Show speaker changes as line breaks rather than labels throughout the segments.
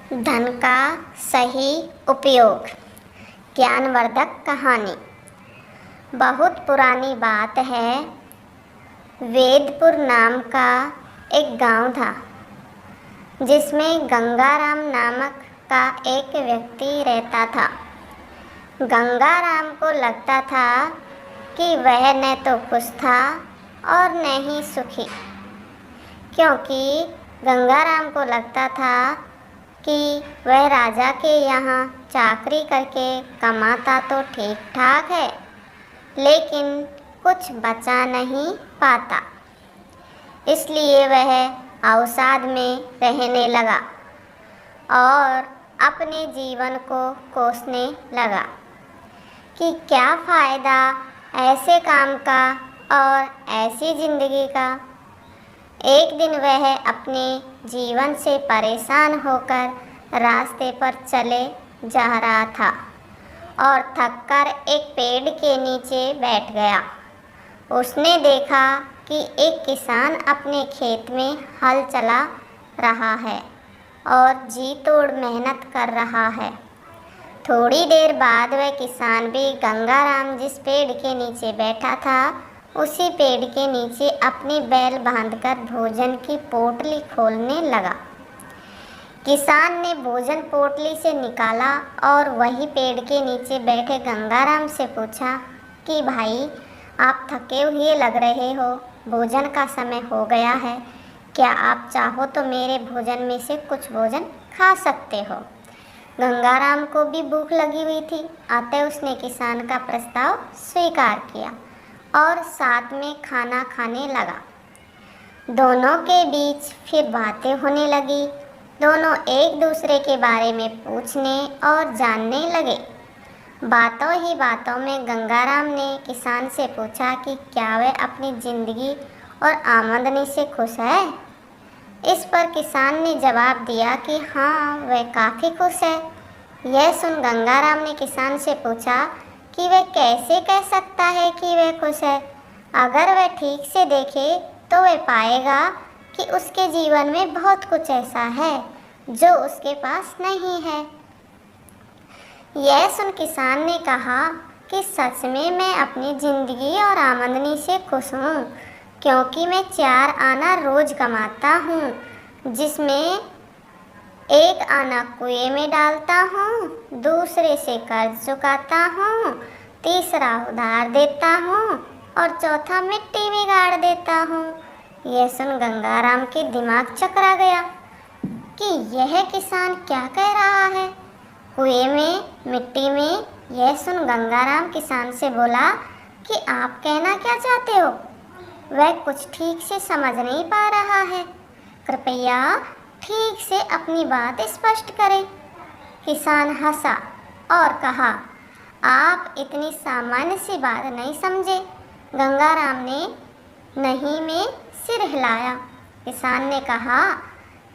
धन का सही उपयोग। ज्ञानवर्धक कहानी। बहुत पुरानी बात है। वेदपुर नाम का एक गांव था जिसमें गंगाराम नामक का एक व्यक्ति रहता था। गंगाराम को लगता था कि वह न तो खुश था और न ही सुखी, क्योंकि गंगाराम को लगता था कि वह राजा के यहाँ चाकरी करके कमाता तो ठीक ठाक है, लेकिन कुछ बचा नहीं पाता। इसलिए वह अवसाद में रहने लगा और अपने जीवन को कोसने लगा कि क्या फ़ायदा ऐसे काम का और ऐसी ज़िंदगी का। एक दिन वह अपने जीवन से परेशान होकर रास्ते पर चले जा रहा था और थककर एक पेड़ के नीचे बैठ गया। उसने देखा कि एक किसान अपने खेत में हल चला रहा है और जी तोड़ मेहनत कर रहा है। थोड़ी देर बाद वह किसान भी गंगाराम जिस पेड़ के नीचे बैठा था उसी पेड़ के नीचे अपनी बैल बांधकर भोजन की पोटली खोलने लगा। किसान ने भोजन पोटली से निकाला और वही पेड़ के नीचे बैठे गंगाराम से पूछा कि भाई, आप थके हुए लग रहे हो, भोजन का समय हो गया है, क्या आप चाहो तो मेरे भोजन में से कुछ भोजन खा सकते हो। गंगाराम को भी भूख लगी हुई थी, अतः उसने किसान का प्रस्ताव स्वीकार किया और साथ में खाना खाने लगा। दोनों के बीच फिर बातें होने लगी। दोनों एक दूसरे के बारे में पूछने और जानने लगे। बातों ही बातों में गंगाराम ने किसान से पूछा कि क्या वह अपनी ज़िंदगी और आमदनी से खुश है। इस पर किसान ने जवाब दिया कि हाँ, वह काफ़ी खुश है। यह सुन गंगाराम ने किसान से पूछा कि वह कैसे कह सकता है कि वह खुश है। अगर वह ठीक से देखे तो वह पाएगा कि उसके जीवन में बहुत कुछ ऐसा है जो उसके पास नहीं है। यह सुन किसान ने कहा कि सच में मैं अपनी ज़िंदगी और आमदनी से खुश हूँ, क्योंकि मैं 4 आना रोज़ कमाता हूँ, जिसमें 1 आना कुएं में डालता हूँ, दूसरे से कर्ज चुकाता हूँ, तीसरा उधार देता हूँ और चौथा मिट्टी में गाड़ देता हूँ। यह सुन गंगाराम के दिमाग चकरा गया कि यह किसान क्या कह रहा है। कुएं में, मिट्टी में। यह सुन गंगाराम किसान से बोला कि आप कहना क्या चाहते हो, वह कुछ ठीक से समझ नहीं पा रहा है, कृपया ठीक से अपनी बात स्पष्ट करें। किसान हंसा और कहा, आप इतनी सामान्य सी बात नहीं समझे। गंगाराम ने नहीं में सिर हिलाया। किसान ने कहा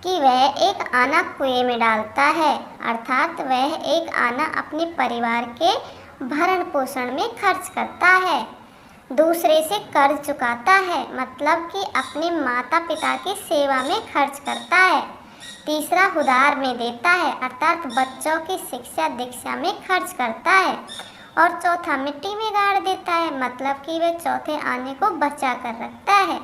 कि वह 1 आना कुएं में डालता है, अर्थात वह 1 आना अपने परिवार के भरण पोषण में खर्च करता है, दूसरे से कर्ज चुकाता है, मतलब कि अपने माता पिता की सेवा में खर्च करता है, तीसरा उधार में देता है, अर्थात बच्चों की शिक्षा दीक्षा में खर्च करता है, और चौथा मिट्टी में गाड़ देता है, मतलब कि वह चौथे आने को बचा कर रखता है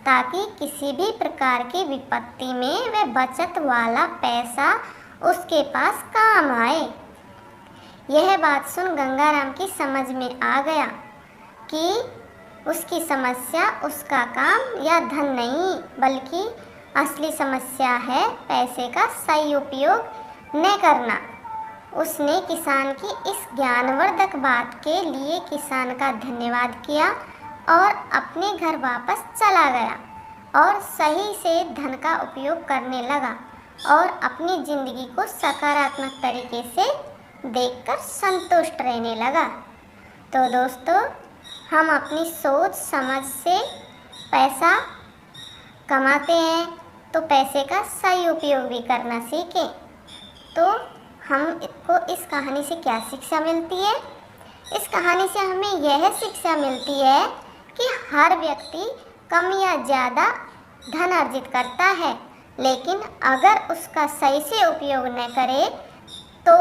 ताकि किसी भी प्रकार की विपत्ति में वह बचत वाला पैसा उसके पास काम आए। यह बात सुन गंगाराम की समझ में आ गया कि उसकी समस्या उसका काम या धन नहीं, बल्कि असली समस्या है पैसे का सही उपयोग न करना। उसने किसान की इस ज्ञानवर्धक बात के लिए किसान का धन्यवाद किया और अपने घर वापस चला गया और सही से धन का उपयोग करने लगा और अपनी ज़िंदगी को सकारात्मक तरीके से देखकर संतुष्ट रहने लगा। तो दोस्तों, हम अपनी सोच समझ से पैसा कमाते हैं तो पैसे का सही उपयोग भी करना सीखें। तो हमको इस कहानी से क्या शिक्षा मिलती है? इस कहानी से हमें यह शिक्षा मिलती है कि हर व्यक्ति कम या ज़्यादा धन अर्जित करता है, लेकिन अगर उसका सही से उपयोग न करे तो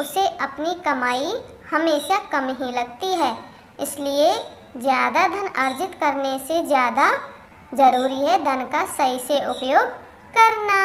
उसे अपनी कमाई हमेशा कम ही लगती है। इसलिए ज़्यादा धन अर्जित करने से ज़्यादा ज़रूरी है धन का सही से उपयोग करना।